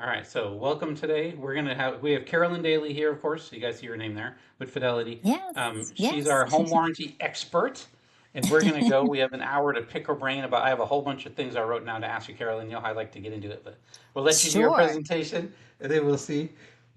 All right, so welcome today. We have Carolyn Daly here, of course. You guys see her name there with Fidelity. Yes, She's yes. our home warranty expert, and we're gonna go. We have an hour to pick her brain about. I have a whole bunch of things I wrote down to ask you, Carolyn. You know how I like to get into it, but we'll let you do your Sure. presentation, and then we'll see.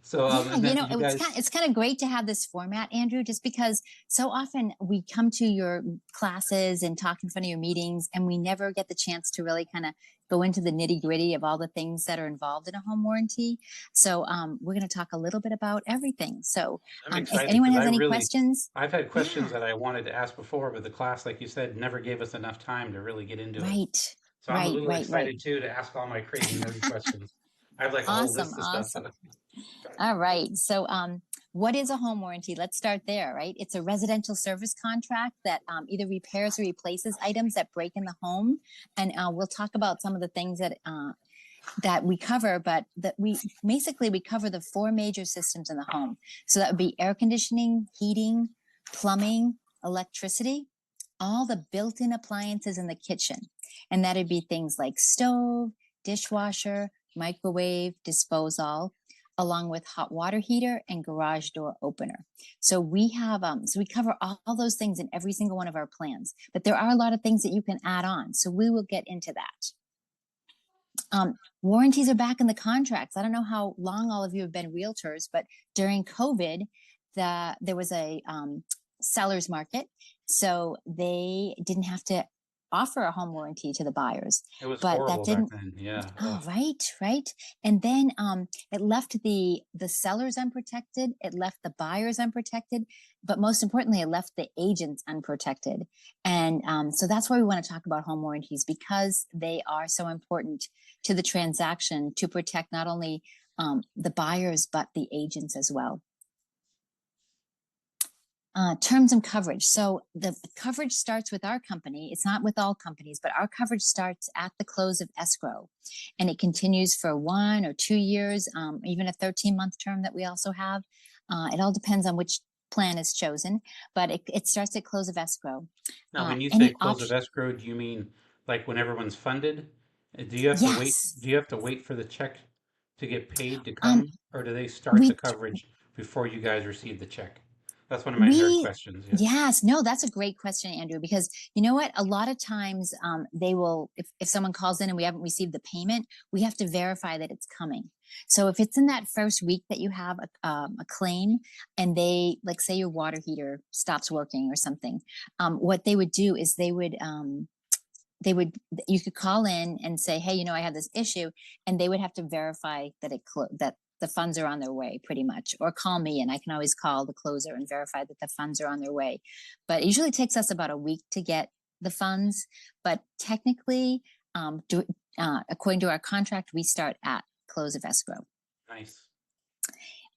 So, Yeah, and then you guys. it's kind of great to have this format, Andrew, just because so often we come to your classes and talk in front of your meetings, and we never get the chance to really kind of go into the nitty gritty of all the things that are involved in a home warranty. So we're going to talk a little bit about everything. So I'm if excited anyone because has any questions, I've had questions yeah, that I wanted to ask before, but the class, like you said, never gave us enough time to really get into it. right, So I'm a little right. excited too to ask all my crazy nerdy questions. I have like a whole Awesome, list of stuff. awesome. All right. So, what is a home warranty? Let's start there, right? It's a residential service contract that either repairs or replaces items that break in the home, and we'll talk about some of the things that we cover. But that we basically we cover the four major systems in the home. So that would be air conditioning, heating, plumbing, electricity, all the built-in appliances in the kitchen, and that'd be things like stove, dishwasher, microwave, disposal, along with hot water heater and garage door opener. So we cover all those things in every single one of our plans. But there are a lot of things that you can add on. So we will get into that. Warranties are back in the contracts. I don't know how long all of you have been realtors, but during COVID, there was a seller's market, so they didn't have to offer a home warranty to the buyers. It was But that horrible back didn't. then. Yeah. Oh, Ugh. right. And then it left the sellers unprotected. It left the buyers unprotected, but most importantly, it left the agents unprotected. And so that's why we want to talk about home warranties because they are so important to the transaction to protect not only the buyers but the agents as well. Terms and coverage. So the coverage starts with our company. It's not with all companies, but our coverage starts at the close of escrow and it continues for 1 or 2 years, even a 13-month term that we also have. It all depends on which plan is chosen, but it starts at close of escrow. Now, when you say Any close of option? escrow, do you mean like when everyone's funded? Do you have to wait? Yes. Do you have to wait for the check to get paid to Um, come, or do they start the we coverage before you guys receive the check? That's one of my nerd We, questions. Yeah. yes, no, that's a great question, Andrew, because you know what? A lot of times they will, if someone calls in and we haven't received the payment, we have to verify that it's coming. So if it's in that first week that you have a claim and they, like, say your water heater stops working or something, what they would do is they would, you could call in and say, hey, I have this issue, and they would have to verify that the funds are on their way, pretty much, or call me and I can always call the closer and verify that the funds are on their way. But it usually takes us about a week to get the funds, but technically, according to our contract, we start at close of escrow. Nice.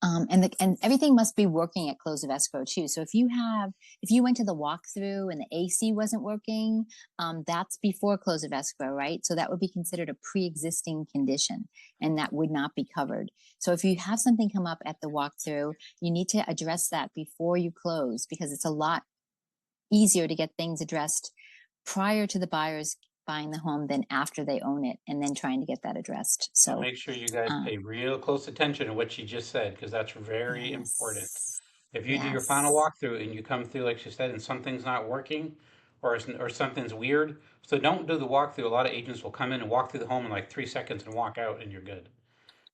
And everything must be working at close of escrow too. So if you went to the walkthrough and the AC wasn't working, that's before close of escrow, right? So that would be considered a pre-existing condition, and that would not be covered. So if you have something come up at the walkthrough, you need to address that before you close because it's a lot easier to get things addressed prior to the buyers buying the home than after they own it and then trying to get that addressed. Well, So make sure you guys uh, pay real close attention to what she just said because that's very important. yes, If you do your final yes. walkthrough and you come through, like she said, and something's not working or something's weird, so don't do the walkthrough. A lot of agents will come in and walk through the home in like 3 seconds and walk out, and you're good.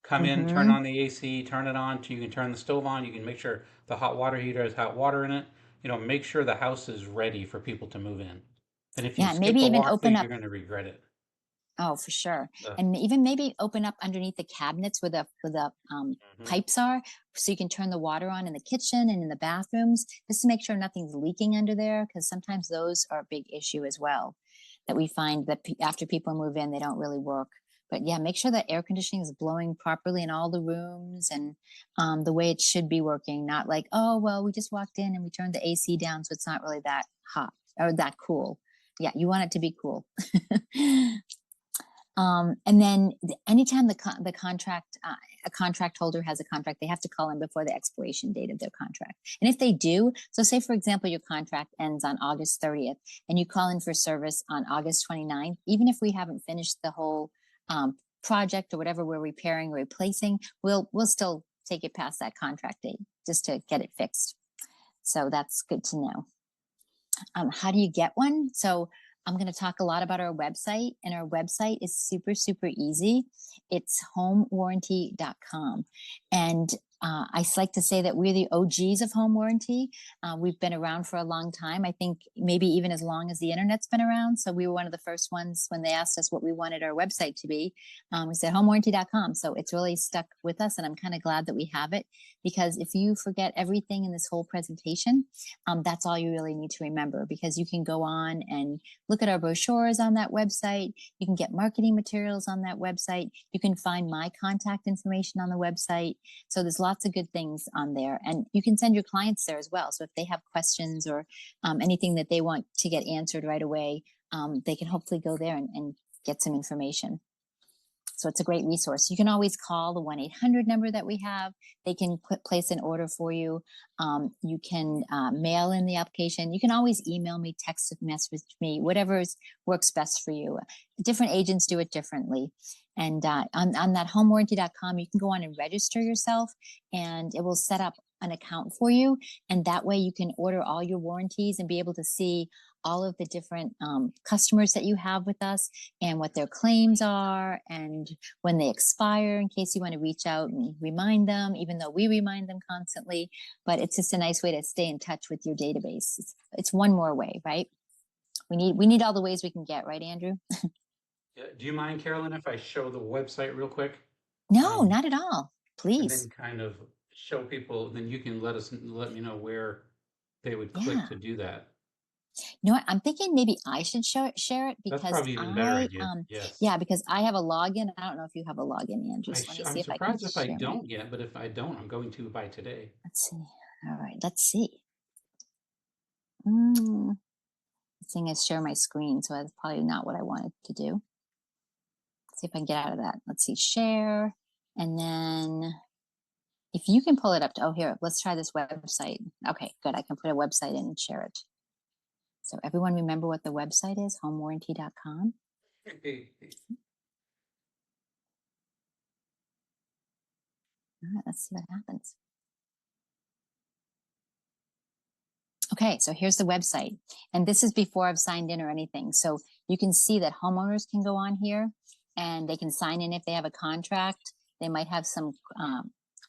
Come in, turn Mm-hmm. on the AC, turn it on. You can turn the stove on. You can make sure the hot water heater has hot water in it. Make sure the house is ready for people to move in. And if you Yeah, skip maybe the even open walkthrough, up. you're going to regret it. Oh, for sure. Uh, And even maybe open up underneath the cabinets where the mhm. pipes are, so you can turn the water on in the kitchen and in the bathrooms, just to make sure nothing's leaking under there. Because sometimes those are a big issue as well. That we find that after people move in, they don't really work. But yeah, make sure that air conditioning is blowing properly in all the rooms and the way it should be working. Not like, oh well, we just walked in and we turned the AC down, so it's not really that hot or that cool. Yeah, you want it to be cool. And then anytime the contract, a contract holder has a contract, they have to call in before the expiration date of their contract. And if they do, so say for example, your contract ends on August 30th and you call in for service on August 29th, even if we haven't finished the whole project or whatever we're repairing or replacing, we'll still take it past that contract date just to get it fixed. So that's good to know. How do you get one? So I'm going to talk a lot about our website, and our website is super, super easy. It's homewarranty.com. And I like to say that we're the OGs of home warranty. We've been around for a long time. I think maybe even as long as the internet's been around. So we were one of the first ones when they asked us what we wanted our website to be. We said homewarranty.com. So it's really stuck with us. And I'm kind of glad that we have it, because if you forget everything in this whole presentation, that's all you really need to remember, because you can go on and look at our brochures on that website. You can get marketing materials on that website. You can find my contact information on the website. So there's lots of good things on there, and you can send your clients there as well. So if they have questions or anything that they want to get answered right away, they can hopefully go there and get some information. So it's a great resource. You can always call the 1-800 number that we have. They can place an order for you. You can mail in the application. You can always email me, text message me, whatever works best for you. Different agents do it differently. And on that homewarranty.com, you can go on and register yourself, and it will set up an account for you. And that way you can order all your warranties and be able to see all of the different customers that you have with us and what their claims are and when they expire, in case you want to reach out and remind them, even though we remind them constantly. But it's just a nice way to stay in touch with your database. It's one more way, right? We need all the ways we can get, right, Andrew? Do you mind, Carolyn, if I show the website real quick? No, not at all. And Please. then kind of show people, then you can let me know where they would click Yeah. to do that. You know what? I'm thinking maybe I should share it, That's because probably even a better idea. Yes. yeah, because I have a login. I don't know if you have a login, Andrew. So let me I'm see if I can surprised if I share my. don't yet, but if I don't, I'm going to by today. Let's see. All right, let's see. The thing is share my screen, so that's probably not what I wanted to do. Let's see if I can get out of that. Let's see, share, and then if you can pull it up to, oh, here, let's try this website. Okay, good. I can put a website in and share it. So everyone remember what the website is, homewarranty.com. All right, let's see what happens. Okay, so here's the website. And this is before I've signed in or anything. So you can see that homeowners can go on here and they can sign in if they have a contract. They might have some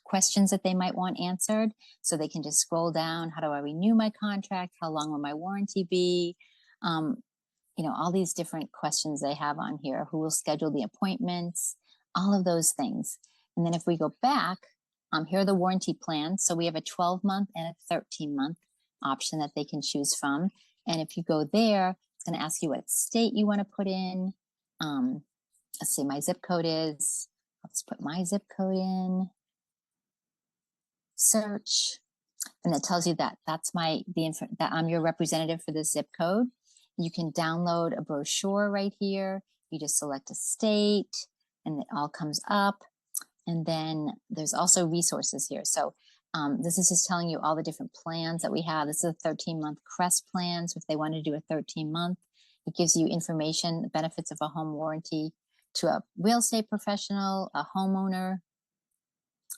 questions that they might want answered. So they can just scroll down. How do I renew my contract? How long will my warranty be? All these different questions they have on here. Who will schedule the appointments? All of those things. And then if we go back, here are the warranty plans. So we have a 12-month and a 13-month option that they can choose from. And if you go there, it's going to ask you what state you want to put in. Let's see, my zip code is, let's put my zip code in, search, and it tells you that that I'm your representative for this zip code. You can download a brochure right here. You just select a state and it all comes up. And then there's also resources here. So this is just telling you all the different plans that we have. This is a 13-month Crest plan. So if they want to do a 13-month, it gives you information, the benefits of a home warranty to a real estate professional, a homeowner,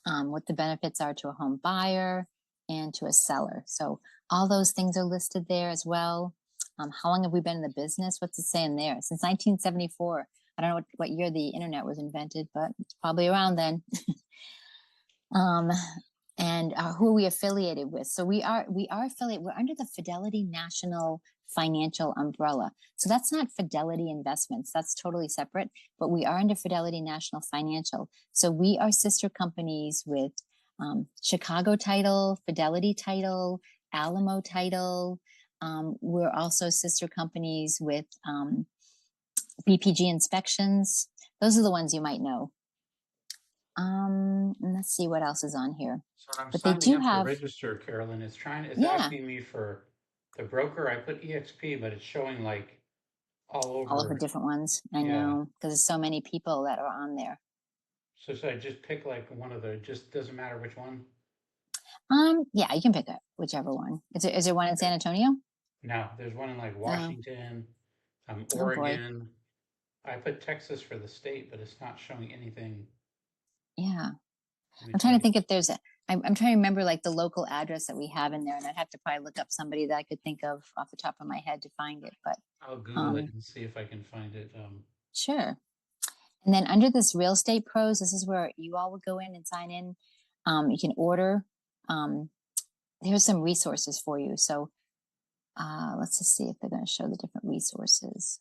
what the benefits are to a home buyer and to a seller. So all those things are listed there as well. How long have we been in the business? What's it saying there? Since 1974. I don't know what year the internet was invented, but it's probably around then. And who are we affiliated with? So we are affiliated. We're under the Fidelity National Financial umbrella. So that's not Fidelity Investments. That's totally separate. But we are under Fidelity National Financial. So we are sister companies with Chicago Title, Fidelity Title, Alamo Title. We're also sister companies with BPG Inspections. Those are the ones you might know. Let's see what else is on here. So when I'm But they signing do up to have, register, Carolyn, it's yeah, asking me for the broker. I put EXP, but it's showing like all all of the over. different ones. I Yeah. know, because there's so many people that are on there. So should I just pick like one of the, just doesn't matter which one? Yeah, you can pick up whichever one. Is there one in San Antonio? No, there's one in like Oh, Washington, oh boy. Oregon, I put Texas for the state, but it's not showing anything. Yeah. Let me I'm try trying to to think if there's I'm trying to remember like the local address that we have in there, and I'd have to probably look up somebody that I could think of off the top of my head to find it. But I'll Google it um, and see if I can find it. sure. And then under this real estate pros, this is where you all would go in and sign in. You can order. Um, there's some resources for you. So let's just see if they're going to show the different resources.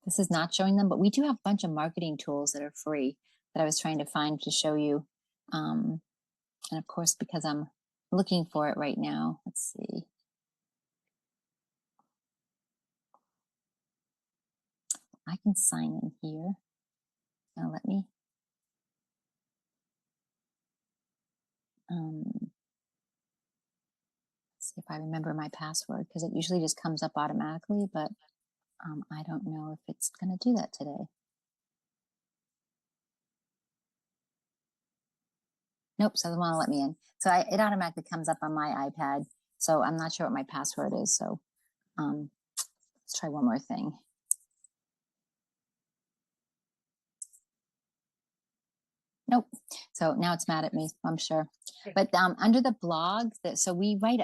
This is not showing them, but we do have a bunch of marketing tools that are free that I was trying to find to show you. And of course, because I'm looking for it right now, let's see. I can sign in here. Now let me. See if I remember my password, because it usually just comes up automatically, but I don't know if it's going to do that today. Nope, so it doesn't want to let me in. So it automatically comes up on my iPad. So I'm not sure what my password is. So let's try one more thing. Nope. So now it's mad at me, I'm sure. But under the blog, so we write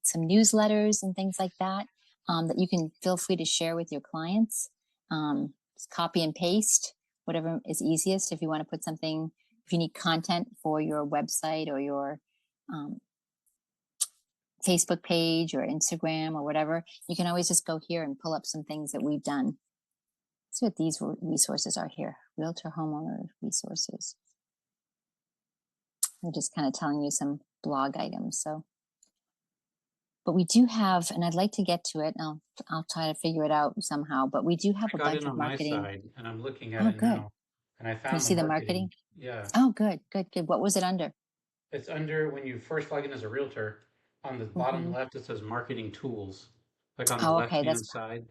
some newsletters and things like that that you can feel free to share with your clients. Just copy and paste, whatever is easiest. If you want to put something, if you need content for your website or your Facebook page or Instagram or whatever, you can always just go here and pull up some things that we've done. Let's see what these resources are here. Realtor homeowner resources. I'm just kind of telling you some blog items. So, but we do have, and I'd like to get to it. And I'll try to figure it out somehow. But we do have I a got bunch in of on my marketing. side and I'm looking at Oh, it good. now, and I Can you found the see the marketing? marketing. Yeah, Oh, good, good, good. What was it under? it's under when you first log in as a realtor. On the bottom Mm-hmm. left, it says marketing tools, like on the Oh, left okay. hand side.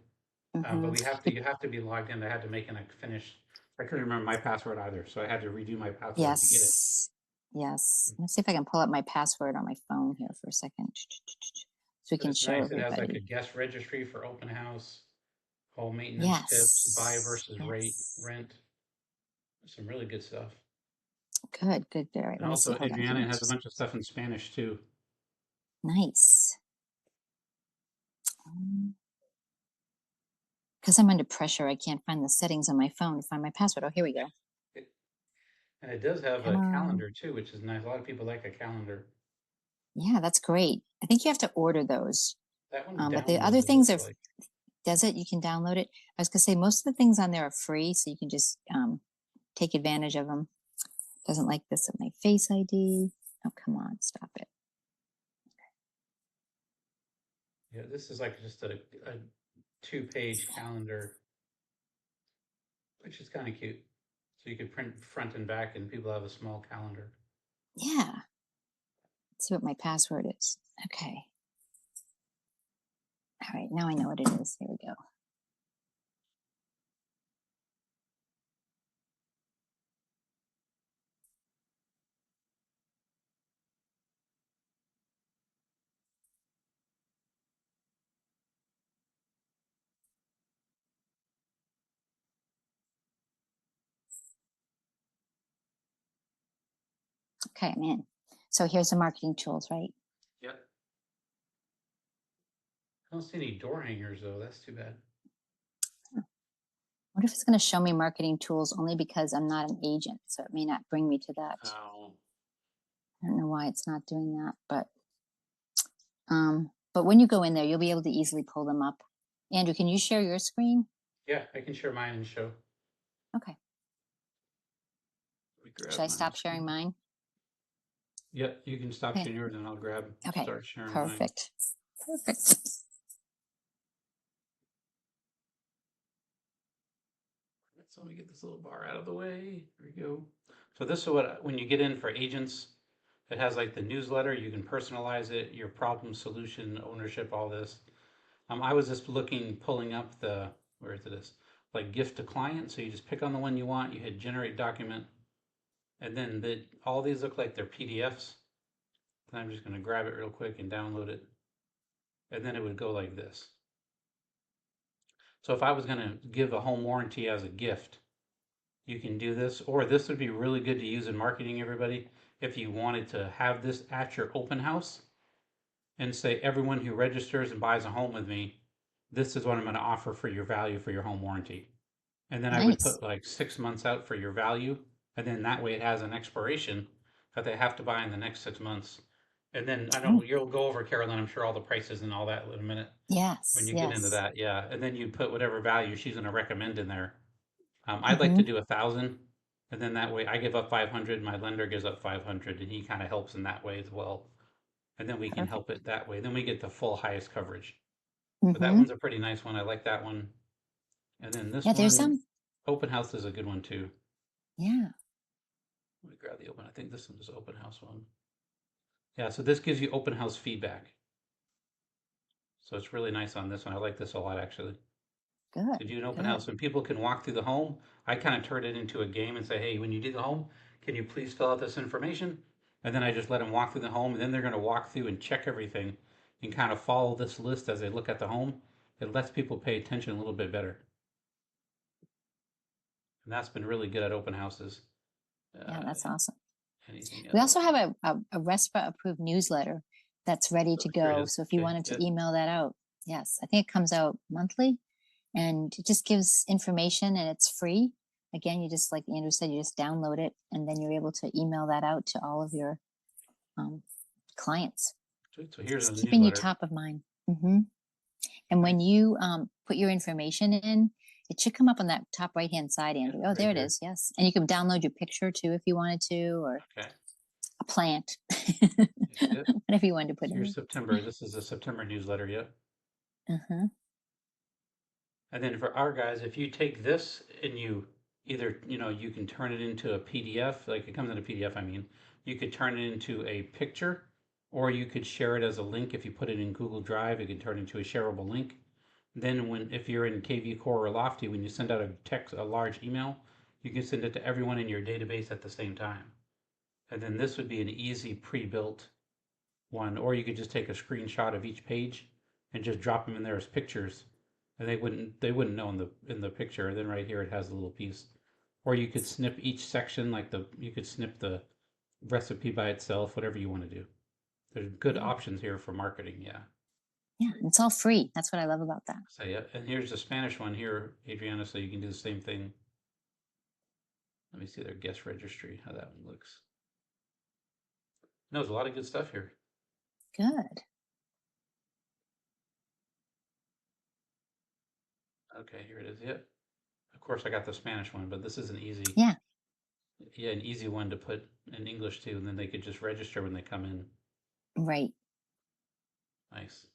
Mm-hmm. But you have to be logged in. I had to make an finish. I couldn't remember my password either, so I had to redo my password to get it. Yes. Yes. Let's see if I can pull up my password on my phone here for a second, so we But can it's show nice. It has like a everybody. guest registry for open house, home maintenance tips, buy Yes. versus Yes. rent. Some really good stuff. Good, good, good. All right. And Let me see. also, Hold on. Give Adriana me has a 2 seconds. bunch of stuff in Spanish too. Nice. Because I'm under pressure, I can't find the settings on my phone to find my password. Oh, here we go. And it does have Come a on. calendar too, which is nice. A lot of people like a calendar. Yeah, that's great. I think you have to order those. That one But the other downloads, it things looks are, like. does it? You can download it. I was going to say, most of the things on there are free, so you can just take advantage of them. Doesn't like this with my Face ID. Oh, come on, stop it. Yeah, this is like just a two-page calendar, which is kind of cute. So you could print front and back, and people have a small calendar. Yeah. Let's see what my password is. Okay. All right, now I know what it is. Here we go. Okay, I'm in. So here's the marketing tools, right? Yep. I don't see any door hangers though. That's too bad. I wonder if it's going to show me marketing tools only because I'm not an agent, so it may not bring me to that. Oh. I don't know why it's not doing that, but when you go in there, you'll be able to easily pull them up. Andrew, can you share your screen? Yeah, I can share mine and show. Okay. Let me grab Should I my stop screen. sharing mine? Yep, you can stop Okay. sharing yours and I'll Okay. start sharing mine. Perfect. Perfect. So let me get this little bar out of the way. There we go. So this is what, when you get in for agents, it has like the newsletter. You can personalize it, your problem, solution, ownership, all this. I was just pulling up where is this? Like gift to client. So you just pick on the one you want. You hit generate document, and then all these look like they're PDFs. And I'm just going to grab it real quick and download it, and then it would go like this. So if I was going to give a home warranty as a gift, you can do this, or this would be really good to use in marketing, everybody. If you wanted to have this at your open house and say, everyone who registers and buys a home with me, this is what I'm going to offer for your value for your home warranty. And then I would Nice. put like 6 months out for your value. And then that way it has an expiration that they have to buy in the next 6 months. And then I know Oh, you'll go over, Carolyn, I'm sure all the prices and all that in a minute when yes, you get into yes. that. Yeah. And then you put whatever value she's going to recommend in there. I'd like to Mm-hmm. do 1,000, and then that way I give up 500, my lender gives up 500, and he kind of helps in that way as well. And then we can help Perfect. it that way. Then we get the full highest coverage. But that Mm-hmm. one's a pretty nice one. I like that one. And then this Yeah, there's one, some. open house is a good one too. Yeah. Let me grab the open. I think this one is open house one. Yeah, so this gives you open house feedback. So it's really nice on this one. I like this a lot actually. Good. To do an open Good. house when people can walk through the home. I kind of turn it into a game and say, hey, when you do the home, can you please fill out this information? And then I just let them walk through the home, and then they're going to walk through and check everything and kind of follow this list as they look at the home. It lets people pay attention a little bit better. And that's been really good at open houses. Yeah, Uh, that's awesome. anything We also else? have a RESPA approved newsletter that's ready Oh, to here it go. is. So if you Okay, wanted yeah, to email that out, yes, I think it comes out monthly and it just gives information and it's free. Again, you just, like Andrew said, you just download it and then you're able to email that out to all of your um, clients. so here's a Just keeping you newsletter. top of mind. Hmm. And when Nice. you put your information in, it should come up on that top right hand side, Yeah, Andrew. Oh, right there it here. is. Yes. And you can download your picture too if you wanted to, or Okay. a plant, Yeah. whatever you wanted to put Here's in. September. This is a September newsletter. Yeah. Uh-huh. And then for our guys, if you take this and you either, you can turn it into a PDF, like it comes in a PDF, I mean, you could turn it into a picture, or you could share it as a link. If you put it in Google Drive, it can turn into a shareable link. Then if you're in KV Core or Lofty, when you send out a large email, you can send it to everyone in your database at the same time. And then this would be an easy pre-built one, or you could just take a screenshot of each page and just drop them in there as pictures, and they wouldn't know in the picture. And then right here it has a little piece, or you could snip each section, like you could snip the recipe by itself, whatever you want to do. There's good Yeah. options here for marketing. Yeah. Yeah. It's all free. That's what I love about that. So yeah, and here's the Spanish one here, Adriana. So you can do the same thing. Let me see their guest registry, how that one looks. No, there's a lot of good stuff here. Good. Okay, here it is. Yep. Of course, I got the Spanish one, but this is Yeah. an easy one to put in English too, and then they could just register when they come in. Right. Nice.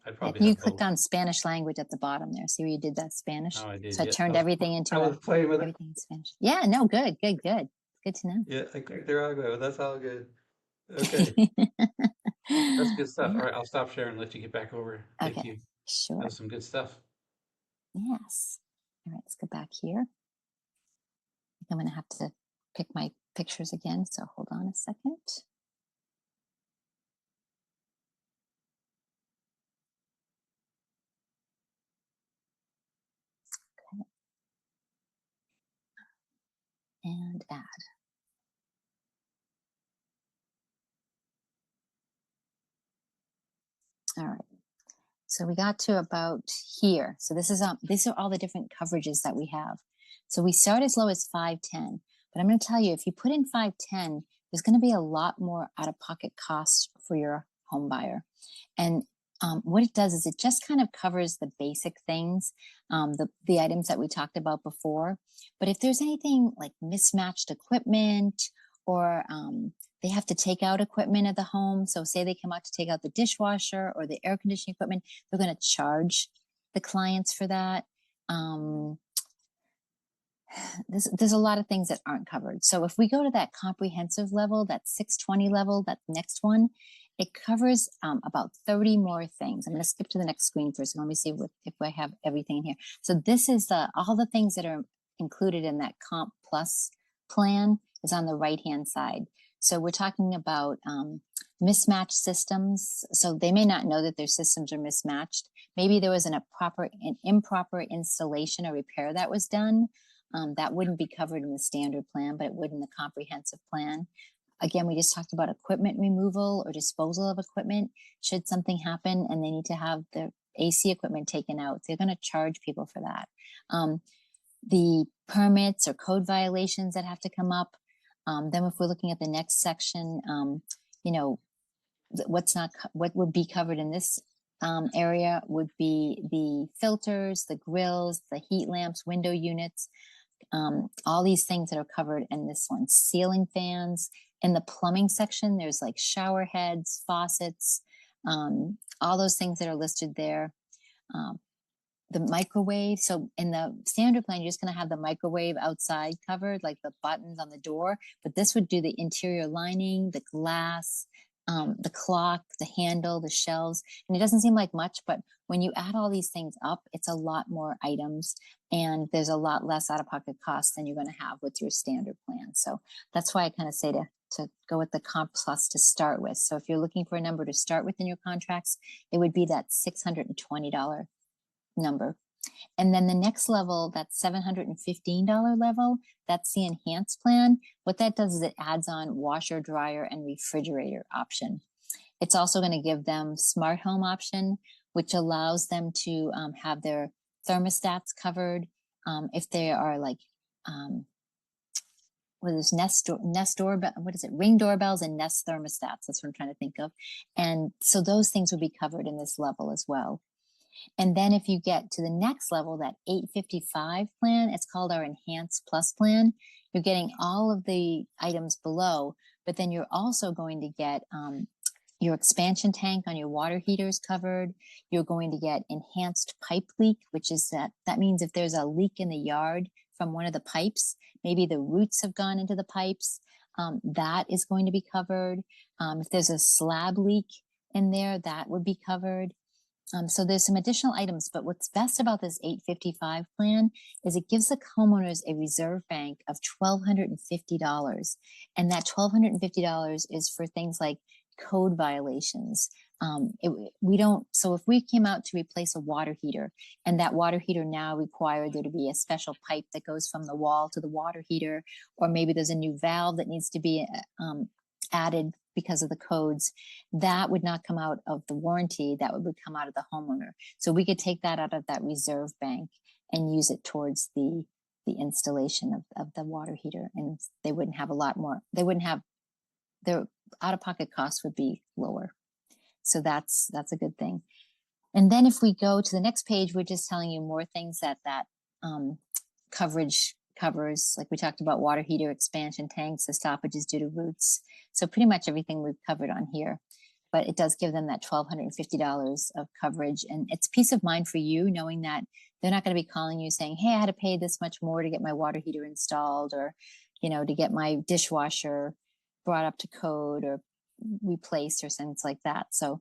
I'd Yeah. probably You have clicked both. on Spanish language at the bottom there. See where you did that Spanish? Oh, I did. So I Yeah, turned everything I into was playing with it. everything in Spanish. Yeah. No, good. Good. Good. Good to know. Yeah, I clicked there. I go. That's all good. Okay, that's good stuff. All Yeah. right, I'll stop sharing and let you get back over. Thank Okay. you. That Sure. was some good stuff. Yes. All right. Let's go back here. I'm going to have to pick my pictures again. So hold on a second. Okay. And add. All right. So we got to about here. So these are all the different coverages that we have. So we start as low as 510, but I'm going to tell you, if you put in 510, there's going to be a lot more out of pocket costs for your home buyer. And what it does is it just kind of covers the basic things, the items that we talked about before. But if there's anything like mismatched equipment, or they have to take out equipment at the home, so say they come out to take out the dishwasher or the air conditioning equipment, they're going to charge the clients for that. Um, there's a lot of things that aren't covered. So if we go to that comprehensive level, that 620 level, that next one, it covers about 30 more things. I'm going to skip to the next screen first. Let me see if I have everything in here. So this is all the things that are included in that Comp Plus plan is on the right-hand side. So we're talking about mismatched systems. So they may not know that their systems are mismatched. Maybe there was an improper installation or repair that was done. That wouldn't be covered in the standard plan, but it would in the comprehensive plan. Again, we just talked about equipment removal or disposal of equipment. Should something happen and they need to have the AC equipment taken out, they're going to charge people for that. The permits or code violations that have to come up. Then if we're looking at the next section, you know, what would be covered in this area would be the filters, the grills, the heat lamps, window units, all these things that are covered in this one. Ceiling fans. In the plumbing section, there's like shower heads, faucets, all those things that are listed there. The microwave. So in the standard plan, you're just going to have the microwave outside covered, like the buttons on the door, but this would do the interior lining, the glass, the clock, the handle, the shelves. And it doesn't seem like much, but when you add all these things up, it's a lot more items and there's a lot less out-of-pocket costs than you're going to have with your standard plan. So that's why I kind of say to go with the Comp Plus to start with. So if you're looking for a number to start with in your contracts, it would be that $620 number. And then the next level, that $715 level, that's the enhanced plan. What that does is it adds on washer, dryer, and refrigerator option. It's also going to give them smart home option, which allows them to have their thermostats covered. If they are like, what is Nest doorbell? What is it? Ring doorbells and Nest thermostats. That's what I'm trying to think of. And so those things would be covered in this level as well. And then if you get to the next level, that $855 plan, it's called our Enhanced Plus plan. You're getting all of the items below, but then you're also going to get your expansion tank on your water heaters covered. You're going to get enhanced pipe leak, which is that means if there's a leak in the yard from one of the pipes, maybe the roots have gone into the pipes, that is going to be covered. If there's a slab leak in there, that would be covered. So there's some additional items, but what's best about this $855 plan is it gives the homeowners a reserve bank of $1,250. And that $1,250 is for things like code violations. So if we came out to replace a water heater and that water heater now required there to be a special pipe that goes from the wall to the water heater, or maybe there's a new valve that needs to be added because of the codes, that would not come out of the warranty, that would come out of the homeowner. So we could take that out of that reserve bank and use it towards the installation of the water heater. And they wouldn't have a lot more, their out-of-pocket costs would be lower. So that's a good thing. And then if we go to the next page, we're just telling you more things that coverage covers. Like we talked about water heater, expansion tanks, the stoppages due to roots. So pretty much everything we've covered on here, but it does give them that $1,250 of coverage. And it's peace of mind for you knowing that they're not going to be calling you saying, hey, I had to pay this much more to get my water heater installed, or, to get my dishwasher brought up to code or replaced or things like that. So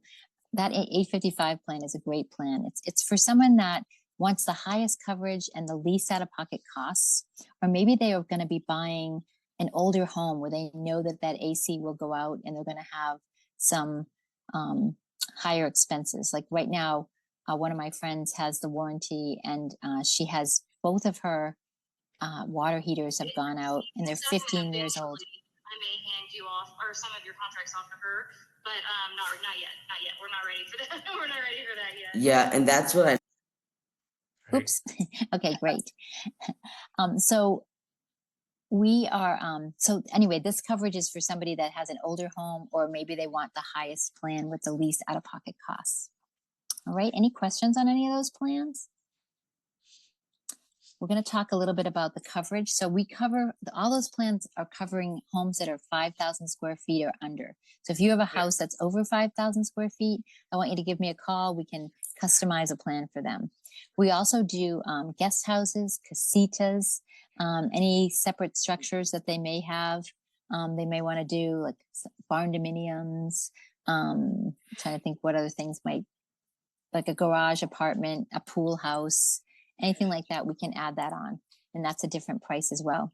that $855 plan is a great plan. It's for someone that wants the highest coverage and the least out-of-pocket costs, or maybe they are going to be buying an older home where they know that AC will go out and they're going to have some higher expenses. Like right now, one of my friends has the warranty, and she has both of her water heaters have gone out, and they're 15 years old. I may hand you off or some of your contracts off to her, but not yet. We're not ready for that. We're not ready for that yet. Yeah, and that's what I. Oops. Okay, great. So we are, so anyway, this coverage is for somebody that has an older home, or maybe they want the highest plan with the least out-of-pocket costs. All right, any questions on any of those plans? We're going to talk a little bit about the coverage. So we cover, all those plans are covering homes that are 5,000 square feet or under. So if you have a house that's over 5,000 square feet, I want you to give me a call. We can customize a plan for them. We also do guest houses, casitas, any separate structures that they may have. They may want to do like barn dominiums. I'm trying to think what other things might, like a garage apartment, a pool house, anything like that, we can add that on. And that's a different price as well.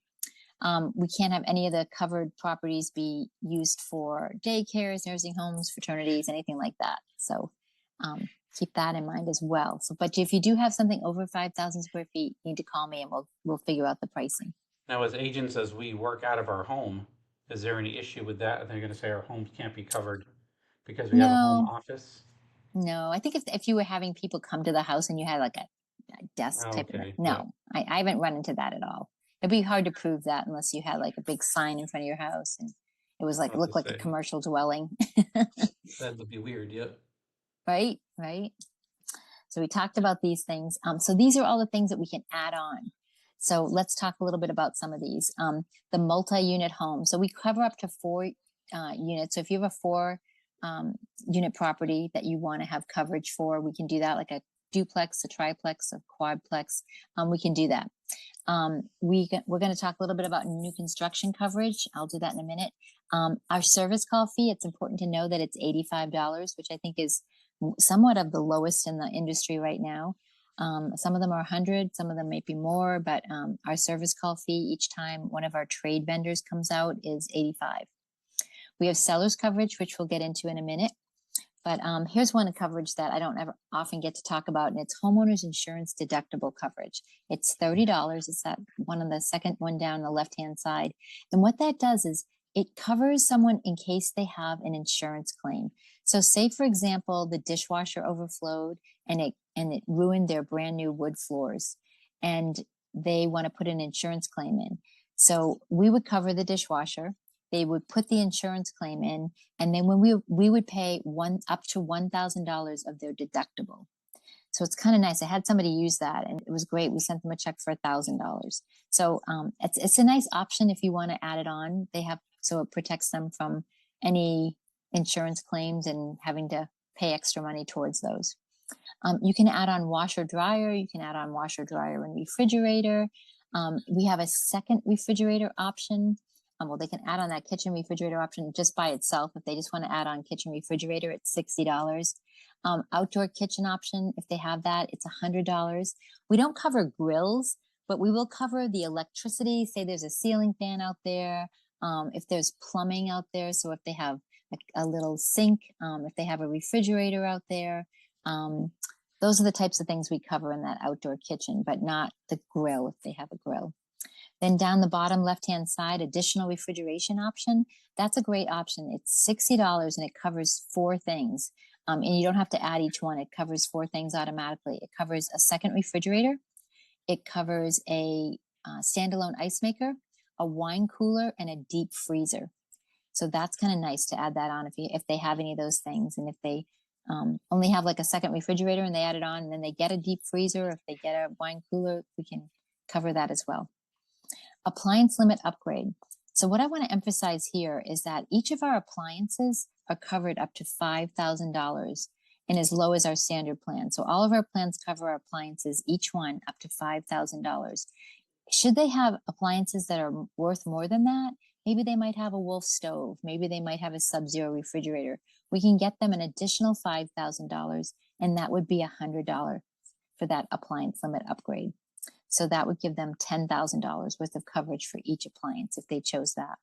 We can't have any of the covered properties be used for daycares, nursing homes, fraternities, anything like that. So keep that in mind as well. So, but if you do have something over 5,000 square feet, you need to call me and we'll figure out the pricing. Now, as agents, as we work out of our home, is there any issue with that? They're gonna say our homes can't be covered because we have a home No, office? no. I think if you were having people come to the house and you had like a desk Oh, type of, okay, yeah, no, I haven't run into that at all. It'd be hard to prove that unless you had like a big sign in front of your house and it was like, I was looked to like a say, commercial dwelling. that would be weird, yeah. Right, right. So we talked about these things. So these are all the things that we can add on. So let's talk a little bit about some of these. The multi-unit home. So we cover up to 4 units. So if you have a 4 unit property that you want to have coverage for, we can do that, like a duplex, a triplex, a quadplex. We can do that. We're going to talk a little bit about new construction coverage. I'll do that in a minute. Our service call fee, it's important to know that it's $85, which I think is somewhat of the lowest in the industry right now. Some of them are 100, some of them might be more, but our service call fee each time one of our trade vendors comes out is 85. We have seller's coverage, which we'll get into in a minute. But here's one coverage that I don't ever often get to talk about, and it's homeowners insurance deductible coverage. It's $30. It's that one on the second one down the left-hand side. And what that does is it covers someone in case they have an insurance claim. So say, for example, the dishwasher overflowed and it ruined their brand new wood floors, and they want to put an insurance claim in. So we would cover the dishwasher. They would put the insurance claim in, and then when we would pay up to $1,000 of their deductible. So it's kind of nice. I had somebody use that, and it was great. We sent them a check for $1,000. So it's a nice option if you want to add it on. So it protects them from any insurance claims and having to pay extra money towards those. You can add on washer dryer. You can add on washer dryer and refrigerator. We have a second refrigerator option. Well, they can add on that kitchen refrigerator option just by itself. If they just want to add on kitchen refrigerator, it's $60. Outdoor kitchen option, if they have that, it's $100. We don't cover grills, but we will cover the electricity. Say there's a ceiling fan out there. If there's plumbing out there. So if they have a little sink, if they have a refrigerator out there, those are the types of things we cover in that outdoor kitchen, but not the grill if they have a grill. Then down the bottom left-hand side, additional refrigeration option. That's a great option. It's $60 and it covers 4 things. And you don't have to add each one. It covers 4 things automatically. It covers a second refrigerator. It covers a standalone ice maker, a wine cooler, and a deep freezer. So that's kind of nice to add that on if they have any of those things. And if they only have like a second refrigerator and they add it on, and then they get a deep freezer, if they get a wine cooler, we can cover that as well. Appliance limit upgrade. So what I want to emphasize here is that each of our appliances are covered up to $5,000 and as low as our standard plan. So all of our plans cover our appliances, each one up to $5,000. Should they have appliances that are worth more than that, maybe they might have a Wolf stove, maybe they might have a Sub-Zero refrigerator. We can get them an additional $5,000, and that would be $100 for that appliance limit upgrade. So that would give them $10,000 worth of coverage for each appliance if they chose that.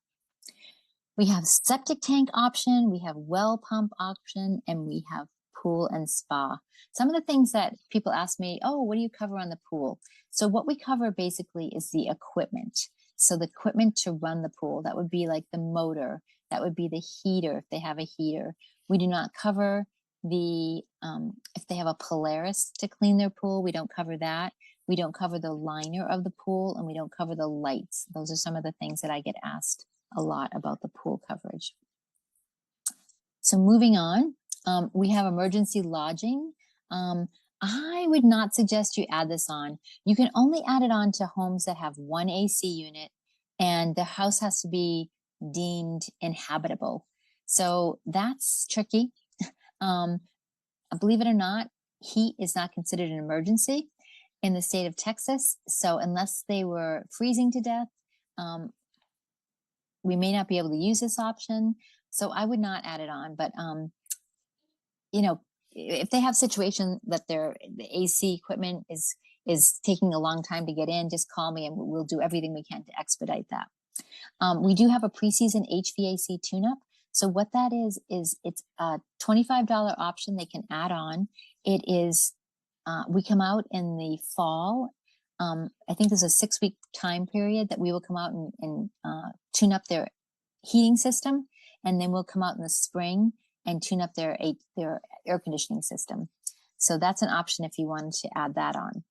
We have septic tank option, we have well pump option, and we have pool and spa. Some of the things that people ask me, oh, what do you cover on the pool? So what we cover basically is the equipment. So the equipment to run the pool, that would be like the motor, that would be the heater if they have a heater. We do not cover if they have a Polaris to clean their pool, we don't cover that. We don't cover the liner of the pool, and we don't cover the lights. Those are some of the things that I get asked a lot about the pool coverage. So moving on, we have emergency lodging. I would not suggest you add this on. You can only add it on to homes that have 1 AC unit, and the house has to be deemed inhabitable. So that's tricky. Believe it or not, heat is not considered an emergency in the state of Texas. So unless they were freezing to death, we may not be able to use this option. So I would not add it on. But, if they have situation that the AC equipment is taking a long time to get in, just call me and we'll do everything we can to expedite that. We do have a preseason HVAC tune-up. So what that is it's a $25 option they can add on. It is, we come out in the fall. I think there's a 6-week time period that we will come out and tune up their heating system, and then we'll come out in the spring and tune up their air conditioning system. So that's an option if you wanted to add that on.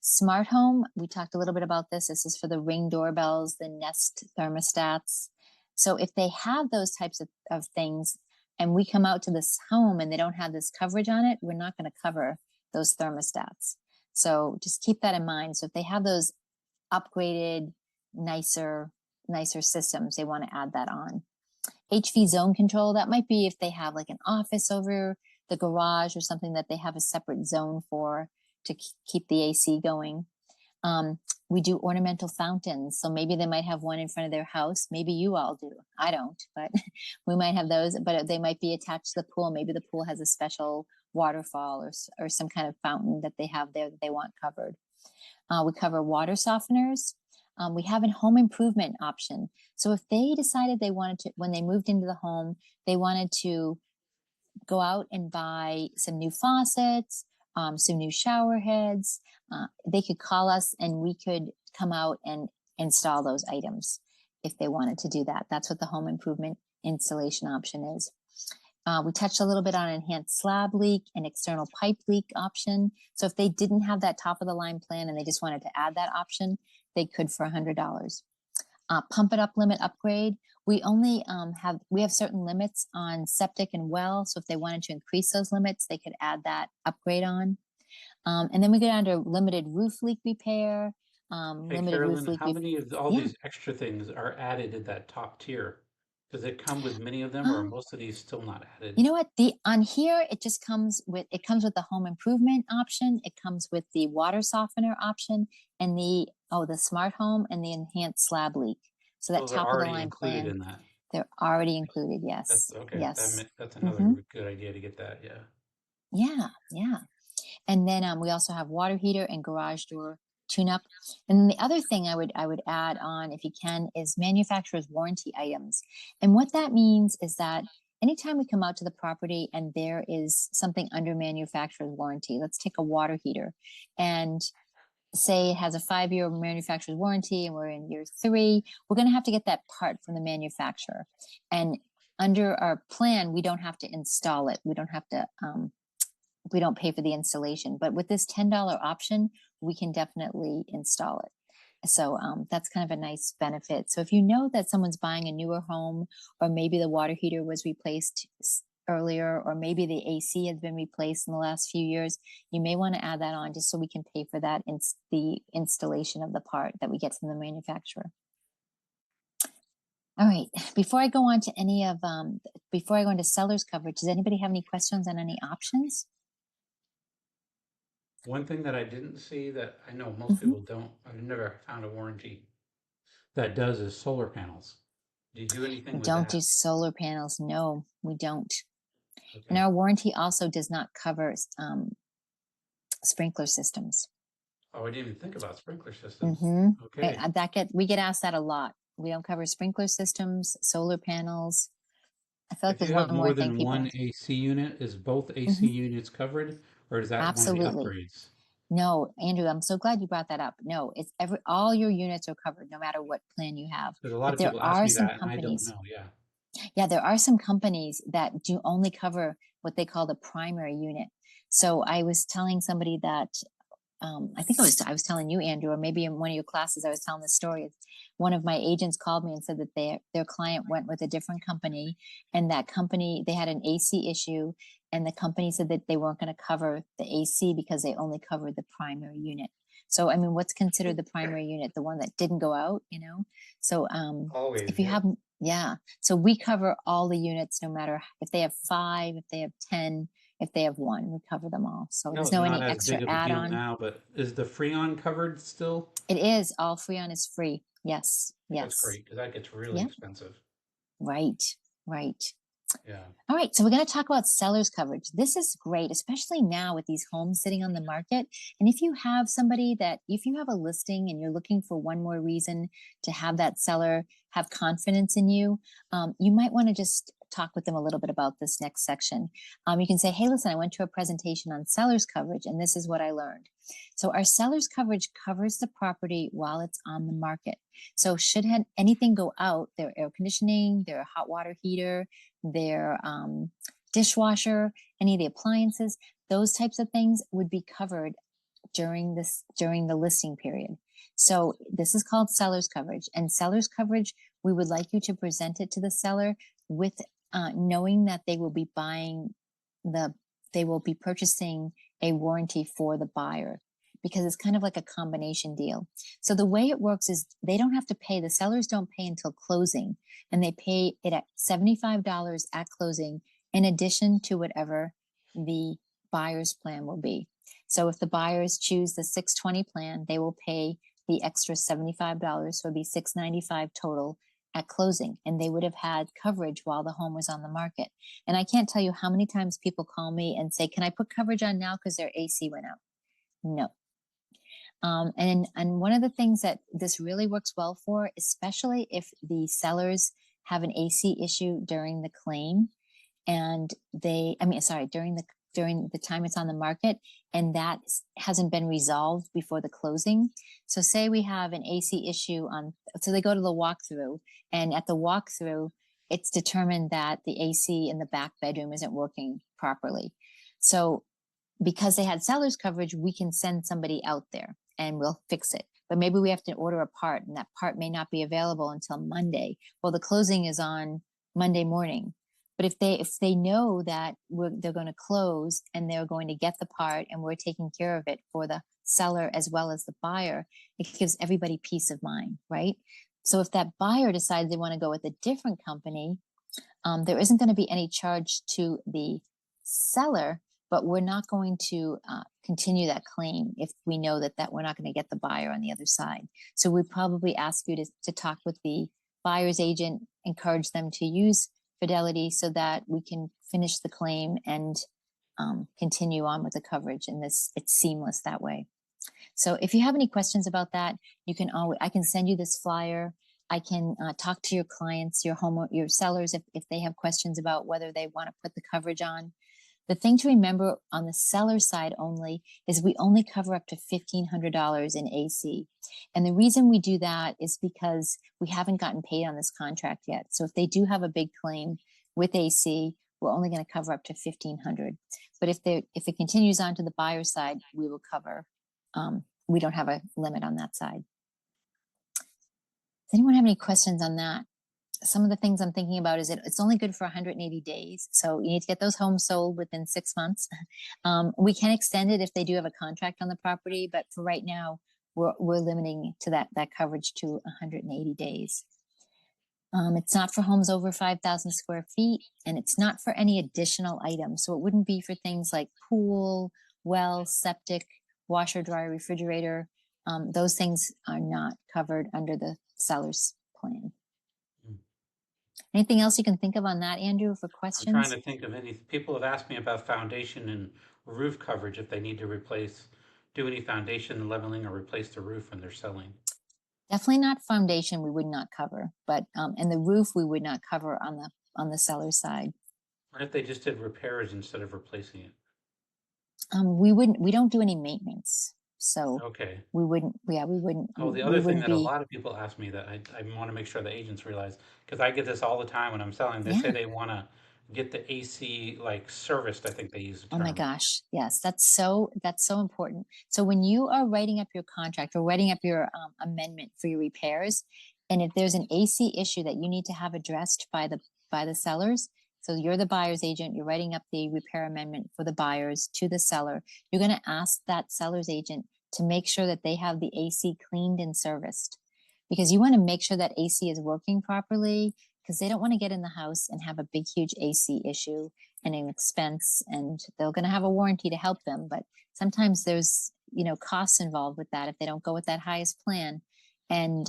Smart home, we talked a little bit about this. This is for the Ring doorbells, the Nest thermostats. So if they have those types of things and we come out to this home and they don't have this coverage on it, we're not going to cover those thermostats. So just keep that in mind. So if they have those upgraded, nicer systems, they want to add that on. HV zone control, that might be if they have like an office over the garage or something that they have a separate zone for to keep the AC going. We do ornamental fountains. So maybe they might have one in front of their house. Maybe you all do. I don't, but we might have those, but they might be attached to the pool. Maybe the pool has a special waterfall or some kind of fountain that they have there that they want covered. We cover water softeners. We have a home improvement option. So if they decided they wanted to, when they moved into the home, they wanted to go out and buy some new faucets, some new shower heads, they could call us and we could come out and install those items if they wanted to do that. That's what the home improvement installation option is. We touched a little bit on enhanced slab leak and external pipe leak option. So if they didn't have that top of the line plan and they just wanted to add that option, they could for $100. Pump it up limit upgrade. We only we have certain limits on septic and well. So if they wanted to increase those limits, they could add that upgrade on. And then we go down to limited roof leak repair. Hey, Limited Carolyn, roof leak. how many of all Yeah. these extra things are added in that top tier? Does it come with many of them, or are most of these still not added? You know what? On here it just comes with the home improvement option. It comes with the water softener option and the smart home and the enhanced slab leak. So that Those are top of the already line included plan, in that. they're already included. That's Yes. okay. Yes. That's another hmm good idea to get that. Yeah. Yeah. Yeah. And then we also have water heater and garage door tune-up. And then the other thing I would add on, if you can, is manufacturer's warranty items. And what that means is that anytime we come out to the property and there is something under manufacturer's warranty, let's take a water heater and say it has a 5-year manufacturer's warranty and we're in year 3, we're going to have to get that part from the manufacturer. And under our plan, we don't have to install it. We don't have to we don't pay for the installation, but with this $10 option, we can definitely install it. So that's kind of a nice benefit. So if you know that someone's buying a newer home, or maybe the water heater was replaced earlier, or maybe the AC has been replaced in the last few years, you may want to add that on just so we can pay for that the installation of the part that we get from the manufacturer. All right, before I go on to before I go into seller's coverage, does anybody have any questions on any options? One thing that I didn't see that I know most people don't, I've never found a warranty that does, is solar panels. Do you do anything We with don't that? do solar panels. No, we don't. And Okay. our warranty also does not cover sprinkler systems. Oh, I didn't even think about sprinkler systems. Okay. We get asked that a lot. We don't cover sprinkler systems, solar panels. I feel like If you there's have one more more thing than people. one AC unit, is both AC Mhm. units covered, or is that one of the Absolutely. upgrades? No, Andrew, I'm so glad you brought that up. No, it's all your units are covered no matter what plan you have. Because a lot But of there people ask are me some that, and I don't companies. know. Yeah. Yeah, there are some companies that do only cover what they call the primary unit. So I was telling somebody that I think I was telling you, Andrew, or maybe in one of your classes, I was telling the story. One of my agents called me and said that their client went with a different company, and that company, they had an AC issue, and the company said that they weren't going to cover the AC because they only covered the primary unit. So, I mean, what's considered the primary unit? The one that didn't go out, you know? So, Always. if you Yeah. have, yeah. So we cover all the units, no matter if they have 5, if they have 10, if they have 1, we cover them all. So No, there's it's no not any as extra big of a deal add-on. now, but is the Freon covered still? It is. All Freon is free. Yes. That's Yes. great, because that gets really Yep. expensive. Right. Right. Yeah. All right, so we're going to talk about seller's coverage. This is great, especially now with these homes sitting on the market. And if you have if you have a listing and you're looking for one more reason to have that seller have confidence in you, you might want to just talk with them a little bit about this next section. You can say, hey, listen, I went to a presentation on seller's coverage, and this is what I learned. So our seller's coverage covers the property while it's on the market. So should anything go out, their air conditioning, their hot water heater, their dishwasher, any of the appliances, those types of things would be covered during the listing period. So this is called seller's coverage. And seller's coverage, we would like you to present it to the seller with knowing that they will be purchasing a warranty for the buyer, because it's kind of like a combination deal. So the way it works is the sellers don't pay until closing, and they pay it at $75 at closing in addition to whatever the buyer's plan will be. So if the buyers choose the 620 plan, they will pay the extra $75, so it'd be $695 total at closing, and they would have had coverage while the home was on the market. And I can't tell you how many times people call me and say, can I put coverage on now because their AC went out? No. And one of the things that this really works well for, especially if the sellers have an AC issue during the claim, and during the time it's on the market, and that hasn't been resolved before the closing. So say we have an AC issue so they go to the walkthrough, and at the walkthrough, it's determined that the AC in the back bedroom isn't working properly. So because they had seller's coverage, we can send somebody out there and we'll fix it. But maybe we have to order a part, and that part may not be available until Monday. Well, the closing is on Monday morning. But if they know that they're going to close and they're going to get the part and we're taking care of it for the seller as well as the buyer, it gives everybody peace of mind, right? So if that buyer decides they want to go with a different company, there isn't going to be any charge to the seller, but we're not going to continue that claim if we know that we're not going to get the buyer on the other side. So we'd probably ask you to talk with the buyer's agent, encourage them to use Fidelity so that we can finish the claim and continue on with the coverage. And it's seamless that way. So if you have any questions about that, I can send you this flyer. I can talk to your clients, your sellers, if they have questions about whether they want to put the coverage on. The thing to remember on the seller side only is we only cover up to $1,500 in AC. And the reason we do that is because we haven't gotten paid on this contract yet. So if they do have a big claim with AC, we're only going to cover up to $1,500. But if it continues on to the buyer side, we will cover. We don't have a limit on that side. Does anyone have any questions on that? Some of the things I'm thinking about is it's only good for 180 days. So you need to get those homes sold within 6 months. We can extend it if they do have a contract on the property, but for right now, we're limiting to that coverage to 180 days. It's not for homes over 5,000 square feet, and it's not for any additional items. So it wouldn't be for things like pool, well, septic, washer, dryer, refrigerator. Those things are not covered under the seller's plan. Anything else you can think of on that, Andrew, for questions? I'm trying to think of any. People have asked me about foundation and roof coverage if they need to do any foundation leveling or replace the roof when they're selling. Definitely not foundation. We would not cover, but and the roof we would not cover on the seller side. Or if they just did repairs instead of replacing it. We don't do any maintenance. So okay, we wouldn't. Yeah, we wouldn't. Oh, the other thing that a lot of people ask me that I want to make sure the agents realize, because I get this all the time when I'm selling. They say they want to get the AC like serviced. I think they use the term. Oh my gosh, yes, that's so important. So when you are writing up your contract or writing up your amendment for your repairs, and if there's an AC issue that you need to have addressed by the sellers, so you're the buyer's agent, you're writing up the repair amendment for the buyers to the seller, you're going to ask that seller's agent to make sure that they have the AC cleaned and serviced, because you want to make sure that AC is working properly, because they don't want to get in the house and have a big, huge AC issue and an expense, and they're going to have a warranty to help them. But sometimes there's, costs involved with that if they don't go with that highest plan. And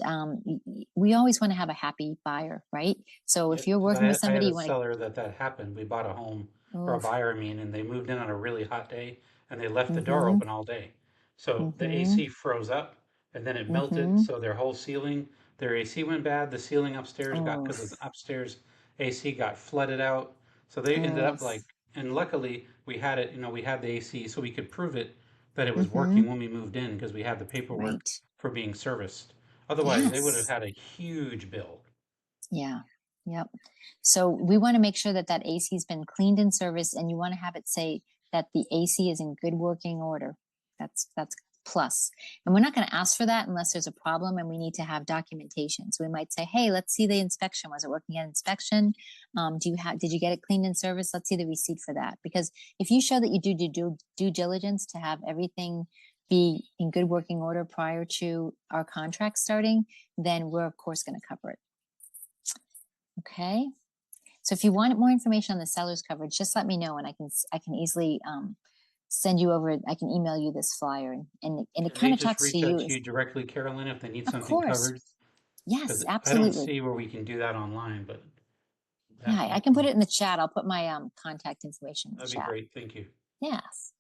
we always want to have a happy buyer, right? So if you're Because working with I had somebody, a you want seller that happened. We bought a home, or a to, buyer, I mean, and they moved in on a really hot day and they left the door mm-hmm, open all day. So the mm-hmm, AC froze up and then it melted. mm-hmm. So their whole ceiling, their AC went bad. The ceiling upstairs got, Oh, because of the upstairs AC got flooded out. So they ended oh, up like, and luckily we had it, we had the AC so we could prove it that it was mm-hmm, working when we moved in because we had the paperwork right. for being serviced. Otherwise, they would have Yes. had a huge bill. Yeah. Yep. So we want to make sure that that AC has been cleaned and serviced, and you want to have it say that the AC is in good working order. That's plus. And we're not going to ask for that unless there's a problem and we need to have documentation. So we might say, hey, let's see the inspection. Was it working at inspection? Did you get it cleaned and serviced? Let's see the receipt for that. Because if you show that you do due diligence to have everything be in good working order prior to our contract starting, then we're of course going to cover it. Okay. So if you want more information on the seller's coverage, just let me know, and I can easily send you over. I can email you this flyer, and it Can they kind of just talks to reach out you. to you directly, Carolyn, if they need Of something course, covered? yes, Because I don't absolutely. see where we can do that online, but that Yeah, I might, can put it in the chat. I'll put my contact information in the that'd be chat. great. Thank you. Yes.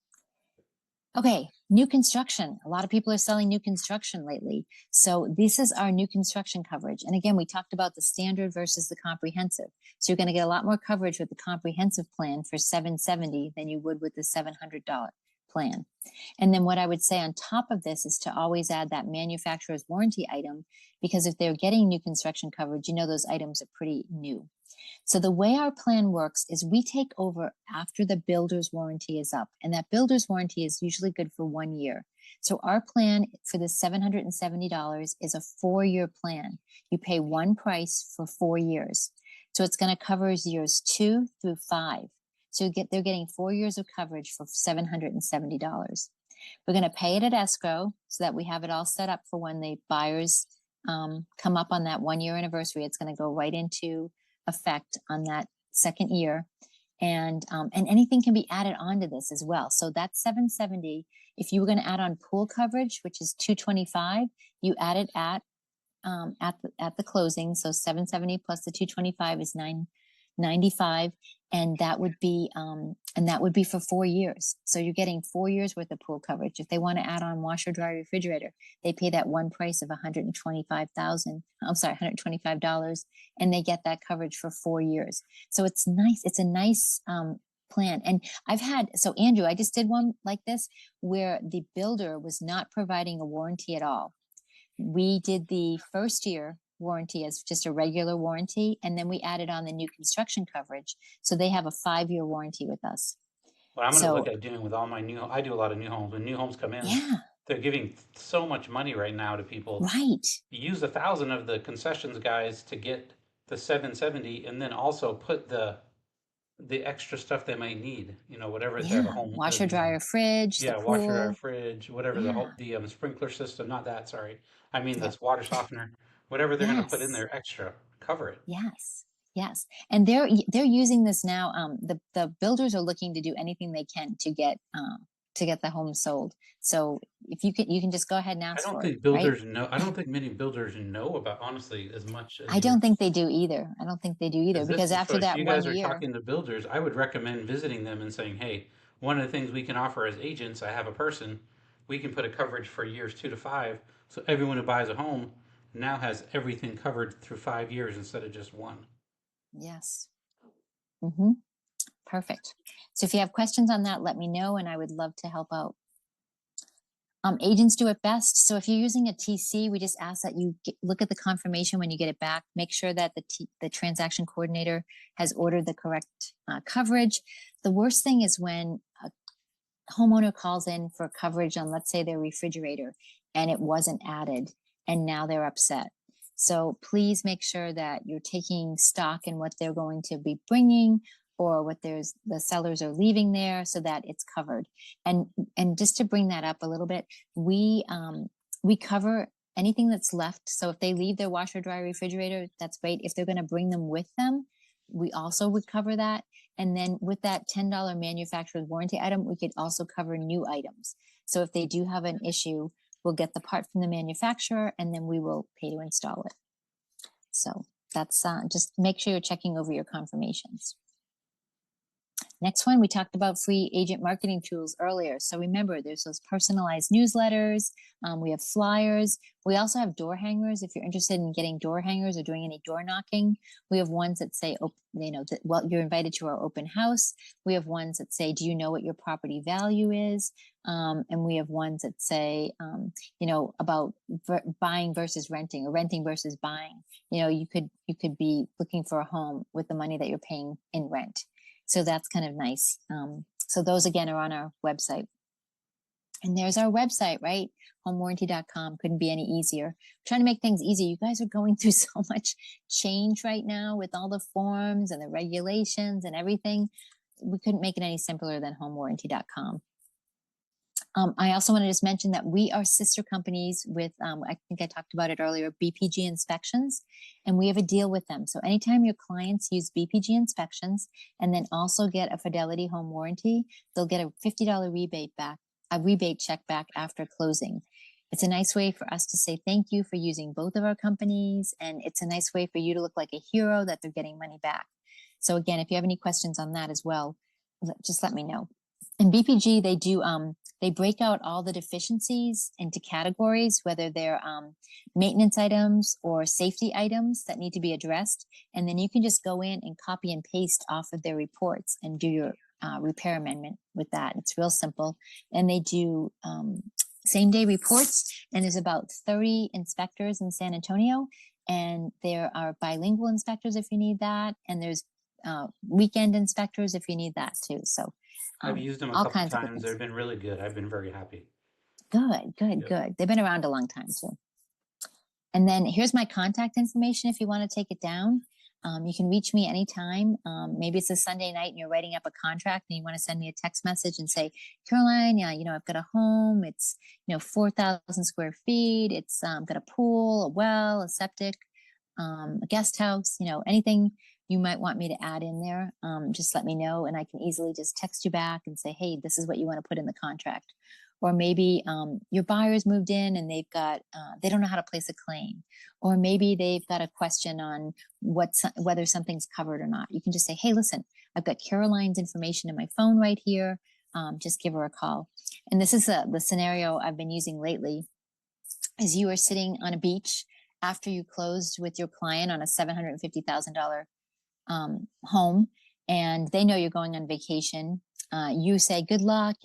Okay, new construction. A lot of people are selling new construction lately. So this is our new construction coverage. And again, we talked about the standard versus the comprehensive. So you're going to get a lot more coverage with the comprehensive plan for $770 than you would with the $700 plan. And then what I would say on top of this is to always add that manufacturer's warranty item, because if they're getting new construction coverage, those items are pretty new. So the way our plan works is we take over after the builder's warranty is up, and that builder's warranty is usually good for 1 year. So our plan for the $770 is a 4-year plan. You pay one price for 4 years. So it's going to cover years 2 through 5. So they're getting 4 years of coverage for $770. We're going to pay it at escrow so that we have it all set up for when the buyers come up on that 1 year anniversary. It's going to go right into effect on that second year, and anything can be added onto this as well. So that's $770. If you were going to add on pool coverage, which is $225, you add it at the closing. So $770 plus the $225 is $995, and that would be for 4 years. So you're getting 4 years worth of pool coverage. If they want to add on washer, dryer, refrigerator, they pay that one price of $125, and they get that coverage for 4 years. So it's nice. It's a nice plan. And Andrew, I just did one like this where the builder was not providing a warranty at all. We did the first year warranty as just a regular warranty, and then we added on the new construction coverage. So they have a 5-year warranty with us. What I'm going to look So at doing with all my I do a lot of new homes. When new homes come in, yeah, they're giving so much money right now to people. right. You use 1,000 of the concessions guys to get the 770, and then also put the extra stuff they might need, whatever, if they have a Yeah. home, Washer, dryer, fridge, the yeah, washer, dryer, pool. fridge, whatever, Yeah. the sprinkler system, not that, sorry. I mean, Yep. this water softener, whatever they're going to put in Yes. there extra, cover it. Yes. Yes. And they're using this now. The builders are looking to do anything they can to get the home sold. So if you can just go ahead and I ask don't for it, think right? builders know, I don't think many builders know about, honestly, as much as I you're, don't think they do either. I don't think they do either, as this because is, so after if that you one guys are year, talking to builders, I would recommend visiting them and saying, hey, one of the things we can offer as agents, I have a person, we can put a coverage for years 2 to 5. So everyone who buys a home now has everything covered through 5 years instead of just one. yes. Mm-hmm. Perfect. So if you have questions on that, let me know, and I would love to help out. Agents do it best. So if you're using a TC, we just ask that you look at the confirmation when you get it back. Make sure that the transaction coordinator has ordered the correct coverage. The worst thing is when a homeowner calls in for coverage on, let's say, their refrigerator, and it wasn't added, and now they're upset. So please make sure that you're taking stock in what they're going to be bringing, or what the sellers are leaving there, so that it's covered. And just to bring that up a little bit, we cover anything that's left. So if they leave their washer, dryer, refrigerator, that's great. If they're going to bring them with them, we also would cover that. And then with that $10 manufacturer's warranty item, we could also cover new items. So if they do have an issue We'll get the part from the manufacturer, and then we will pay to install it. So that's just make sure you're checking over your confirmations. Next one, we talked about free agent marketing tools earlier. So remember, there's those personalized newsletters. We have flyers. We also have door hangers. If you're interested in getting door hangers or doing any door knocking, we have ones that say, well, you're invited to our open house. We have ones that say, do you know what your property value is? And we have ones that say, about buying versus renting, or renting versus buying. You could be looking for a home with the money that you're paying in rent. So that's kind of nice. So those again are on our website. And there's our website, right? Homewarranty.com. Couldn't be any easier. I'm trying to make things easy. You guys are going through so much change right now with all the forms and the regulations and everything. We couldn't make it any simpler than homewarranty.com. I also want to just mention that we are sister companies with, I think I talked about it earlier, BPG Inspections, and we have a deal with them. So anytime your clients use BPG Inspections and then also get a Fidelity home warranty, they'll get a $50 rebate check back after closing. It's a nice way for us to say thank you for using both of our companies, and it's a nice way for you to look like a hero that they're getting money back. So again, if you have any questions on that as well, just let me know. In BPG, they break out all the deficiencies into categories, whether they're maintenance items or safety items that need to be addressed. And then you can just go in and copy and paste off of their reports and do your repair amendment with that. It's real simple. And they do same day reports. And there's about 30 inspectors in San Antonio. And there are bilingual inspectors if you need that. And there's weekend inspectors if you need that too. So I've used them a couple times. They've been really good. I've been very happy. Good. They've been around a long time too. And then here's my contact information if you want to take it down. You can reach me anytime. Maybe it's a Sunday night and you're writing up a contract and you want to send me a text message and say, Caroline, I've got a home. It's, 4,000 square feet. It's got a pool, a well, a septic, a guest house, anything you might want me to add in there. Just let me know and I can easily just text you back and say, hey, this is what you want to put in the contract. Or maybe your buyer's moved in and they've got, they don't know how to place a claim. Or maybe they've got a question on whether something's covered or not. You can just say, hey, listen, I've got Caroline's information in my phone right here. Just give her a call. And this is the scenario I've been using lately, is you are sitting on a beach after you closed with your client on a $750,000 home, and they know you're going on vacation. You say, good luck,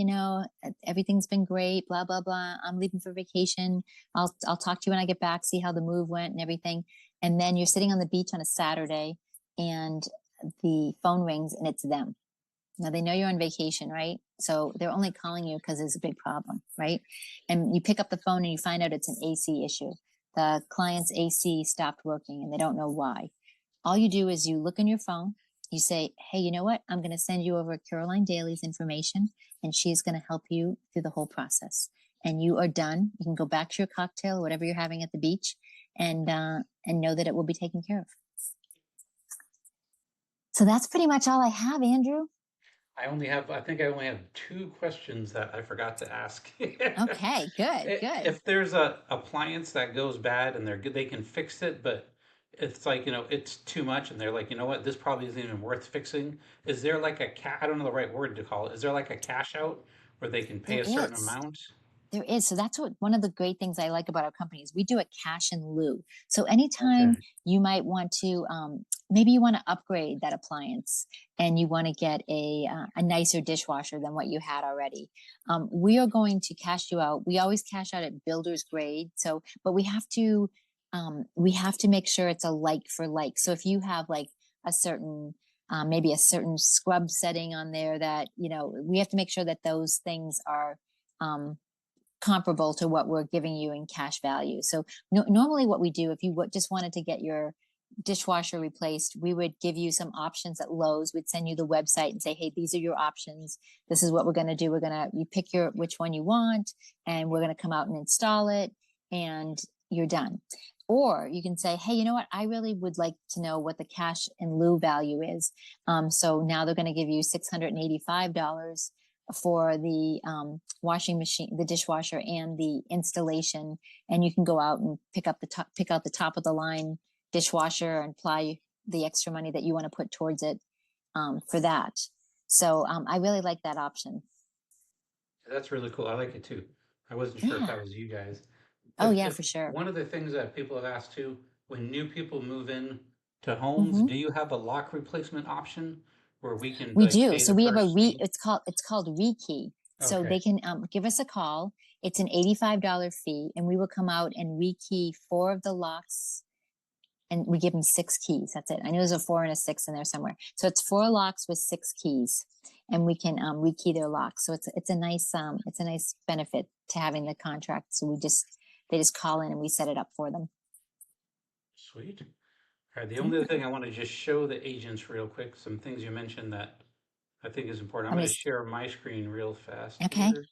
everything's been great, blah, blah, blah. I'm leaving for vacation. I'll talk to you when I get back, see how the move went and everything. And then you're sitting on the beach on a Saturday and the phone rings and it's them. Now they know you're on vacation, right? So they're only calling you because there's a big problem, right? And you pick up the phone and you find out it's an AC issue. The client's AC stopped working and they don't know why. All you do is you look on your phone, you say, hey, you know what? I'm going to send you over Caroline Daly's information and she's going to help you through the whole process. And you are done. You can go back to your cocktail, whatever you're having at the beach, and know that it will be taken care of. So that's pretty much all I have, Andrew. I think I only have 2 questions that I forgot to ask. Okay, good. If there's a appliance that goes bad and they can fix it, but it's like, it's too much and they're like, you know what, this probably isn't even worth fixing. Is there like I don't know the right word to call it. Is there like a cash out where they can pay a certain amount? There is. So that's one of the great things I like about our company is we do a cash in lieu. So anytime you might want to, maybe you want to upgrade that appliance and you want to get a nicer dishwasher than what you had already. We are going to cash you out. We always cash out at builder's grade. So, but we have to make sure it's a like for like. So if you have like a certain, maybe a certain scrub setting on there that, we have to make sure that those things are, comparable to what we're giving you in cash value. So normally what we do, if you just wanted to get your dishwasher replaced, we would give you some options at Lowe's. We'd send you the website and say, hey, these are your options. This is what we're going to do. You pick which one you want, and we're going to come out and install it, and you're done. Or you can say, hey, you know what? I really would like to know what the cash in lieu value is. So now they're going to give you $685 for the washing machine, the dishwasher, and the installation. And you can go out and pick out the top of the line dishwasher and apply the extra money that you want to put towards it for that. So I really like that option. That's really cool. I like it too. I wasn't sure if Yeah. that was you guys. Oh If, yeah, if for sure. one of the things that people have asked too, when new people move in to homes, Hmm. do you have a lock replacement option where we can We like do. pay So the we have first fee? it's called rekey. So Okay. they can give us a call. It's an $85 fee, and we will come out and rekey 4 of the locks, and we give them 6 keys. That's it. I know there's a 4 and a 6 in there somewhere. So it's 4 locks with 6 keys, and we can rekey their locks. So it's a nice benefit to having the contract. So they just call in and we set it up for them. Sweet. All right. The only other Yeah. thing I want to just show the agents real quick, some things you mentioned that I think is important. I'm I'm going to just share my screen real fast okay. here.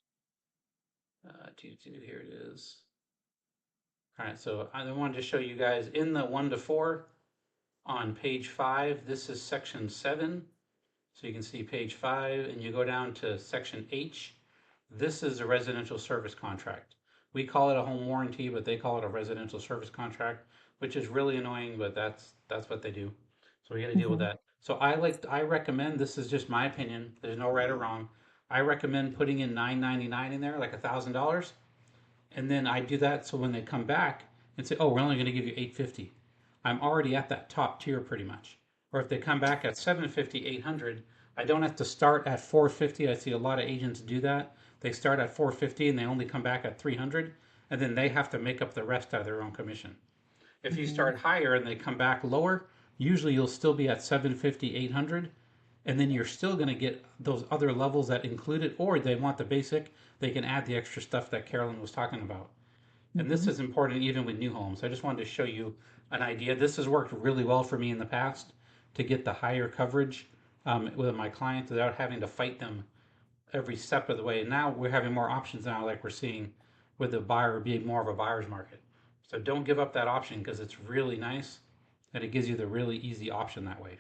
Here it is. All right. So I wanted to show you guys in the 1 to 4 on page 5. This is section 7. So you can see page 5 and you go down to section H. This is a residential service contract. We call it a home warranty, but they call it a residential service contract, which is really annoying, but that's what they do. So we got to deal with Hmm. that. So I recommend, this is just my opinion, there's no right or wrong. I recommend putting in $9.99 in there, like $1,000. And then I do that so when they come back and say, oh, we're only going to give you 850, I'm already at that top tier pretty much. Or if they come back at 750, 800, I don't have to start at 450. I see a lot of agents do that. They start at 450 and they only come back at 300, and then they have to make up the rest out of their own commission. If you Hmm. start higher and they come back lower, usually you'll still be at 750, 800, and then you're still going to get those other levels that include it, or they want the basic, they can add the extra stuff that Carolyn was talking about. And this Hmm. is important even with new homes. I just wanted to show you an idea. This has worked really well for me in the past to get the higher coverage with my clients without having to fight them every step of the way. And now we're having more options now, like we're seeing with the buyer being more of a buyer's market. So don't give up that option because it's really nice and it gives you the really easy option that way.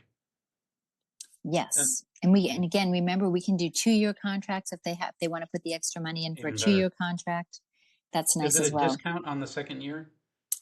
And Yes. And again, remember, we can do 2-year contracts if they want to put the extra money in for a even better. 2-year contract. That's Is nice it a as well. discount on the second year?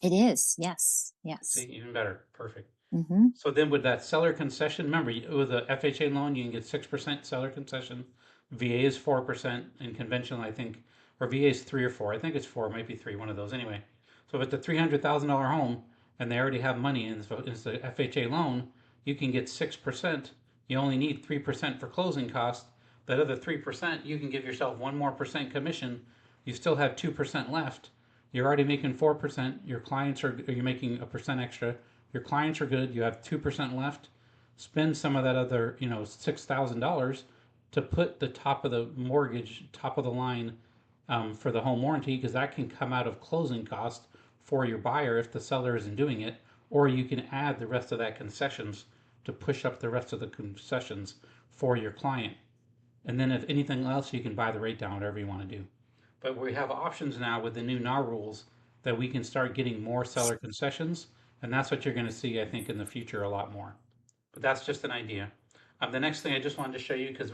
It is. Yes. See, Yes. even better. Perfect. Hmm. So then with that seller concession, remember with a FHA loan, you can get 6% seller concession. VA is 4%, and conventional, I think, or VA is 3 or 4. I think it's 4, might be 3, one of those anyway. So if it's a $300,000 home and they already have money and it's the FHA loan, you can get 6%. You only need 3% for closing costs. That other 3%, you can give yourself 1 more percent commission. You still have 2% left. You're already making 4%. Your clients are, you're making a percent extra. Your clients are good. You have 2% left. Spend some of that other, $6,000 to put the top of the mortgage, top of the line for the home warranty, because that can come out of closing costs for your buyer if the seller isn't doing it, or you can add the rest of that concessions to push up the rest of the concessions for your client. And then if anything else, you can buy the rate down, whatever you want to do. But we have options now with the new NAR rules that we can start getting more seller concessions, and that's what you're going to see, I think, in the future a lot more. But that's just an idea. The next thing I just wanted to show you, because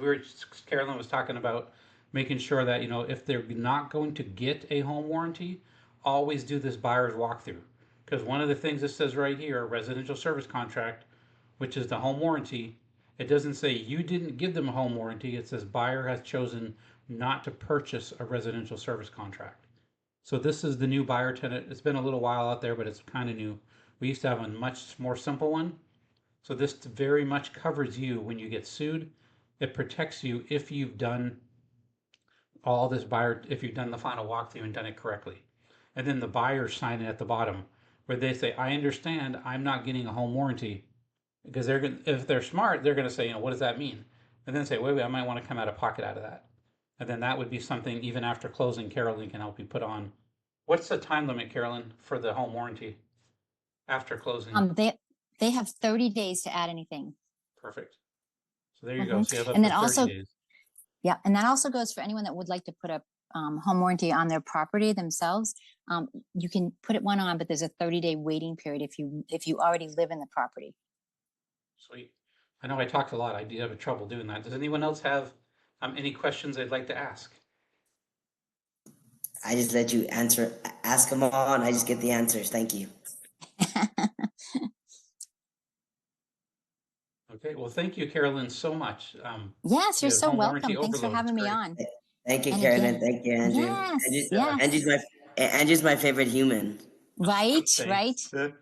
Carolyn was talking about making sure that, if they're not going to get a home warranty, always do this buyer's walkthrough. Because one of the things it says right here, a residential service contract, which is the home warranty, it doesn't say you didn't give them a home warranty. It says buyer has chosen not to purchase a residential service contract. So this is the new buyer tenant. It's been a little while out there, but it's kind of new. We used to have a much more simple one. So this very much covers you when you get sued. It protects you if you've done all this buyer, if you've done the final walkthrough and done it correctly. And then the buyer sign it at the bottom where they say, I understand I'm not getting a home warranty, because they're going, if they're smart, they're going to say, what does that mean? And then say, wait, I might want to come out of pocket out of that. And then that would be something even after closing, Carolyn can help you put on. What's the time limit, Carolyn, for the home warranty after closing? They have 30 days to add anything. Perfect. So there you go. So you have up And to then 30 also, days. yeah, and that also goes for anyone that would like to put a home warranty on their property themselves. You can put one on, but there's a 30-day waiting period if you already live in the property. Sweet. I know I talked a lot. I do have trouble doing that. Does anyone else have any questions they'd like to ask. I just let you ask them all, and I just get the answers. Thank you. Okay, well, thank you, Carolyn, so much. Yes, you're The so home warranty welcome. Thanks for overload is having me great. on. Thank you, And Carolyn. again, Thank you, Andrew. yes, yes. Andrew's my favorite human. Right, Thanks. right.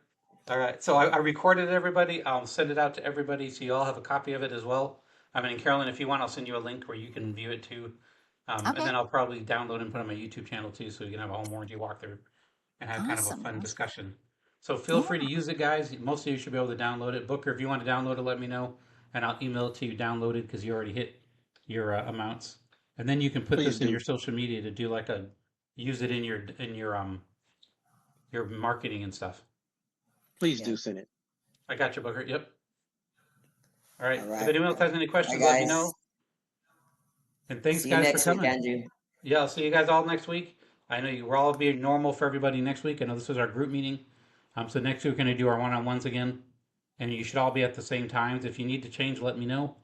All right, so I recorded everybody. I'll send it out to everybody so you all have a copy of it as well. I mean, Carolyn, if you want, I'll send you a link where you can view it too. And Okay. then I'll probably download and put it on my YouTube channel too, so you can have a home warranty walkthrough and have kind of a Awesome, fun awesome. discussion. So feel free to use it, guys. Most of you should be able to download it. Booker, if you want to download it, let me know, and I'll email it to you downloaded because you already hit your amounts. And then you can put Please this in do. your social media to do like use it in your marketing and stuff. Please Yeah. do send it. I got you, Booker. Yep. All right. All right. If anyone else has any questions, Bye, let me guys. know. And thanks, See you guys, next for week, coming. Andrew. Yeah, I'll see you guys all next week. I know we're all being normal for everybody next week. I know this is our group meeting. So next week we're going to do our one-on-ones again. And you should all be at the same times. If you need to change, let me know.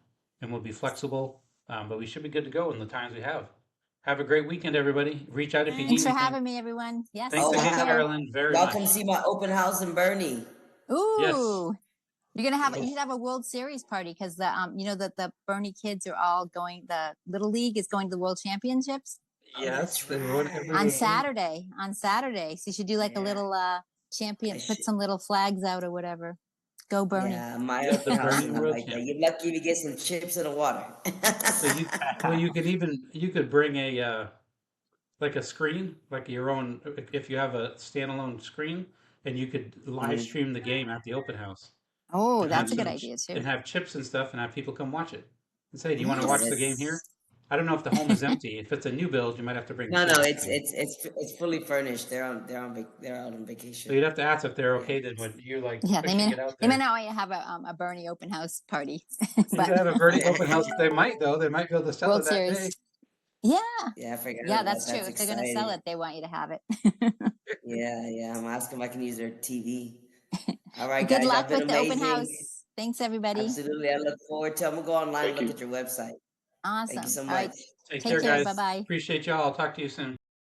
And we'll be flexible. But we should be good to go in the times we have. Have a great weekend, everybody. Reach out if you need Thanks for anything. having me, everyone. Yes, Thanks Oh, again, take care. Carolyn, very Y'all much. come see my open house in Bernie. Yes. Ooh, you're gonna have Yes. you should have a World Series party because the you know that the Bernie kids are all going. The Little League is going to the World Championships Yes. that's right. on Saturday. On Saturday, so you should do like a Yeah. little champion. I Put should- some little flags out or whatever. Go Bernie. Yeah, my The open house Bernie is not World like that. Champion. You're lucky to get some chips in the water. So you could bring a like a screen, like your own, if you have a standalone screen, and you could live Mhm. stream the game at the open house. Oh, And that's have a good some idea too. and have chips and stuff, and have people come watch it. And say, do you want to Yes. watch the game here? I don't know if the home is empty. If it's a new build, you might have to bring. No, food. it's fully furnished. They're out on So vacation. you'd have to ask if they're okay. Then when you're like Yeah, they pushing may it out they there, may not have a Bernie open house party, you but could have a Verdi open house. They might though. They might be able to sell World it that day. Series. Yeah, Yeah, I forgot yeah, about that's that. true. That's If they're gonna sell exciting. it, they want you to have it. Yeah. I'm asking if I can use their TV. All right, Good guys, luck I've been with the open amazing. house. Thanks, everybody. Absolutely. I look forward to it. I'm going to go online and Thank look you. at your website. Awesome. Thank you so All right, much. Take take care, care. guys. Bye bye. Appreciate y'all. I'll talk to you soon.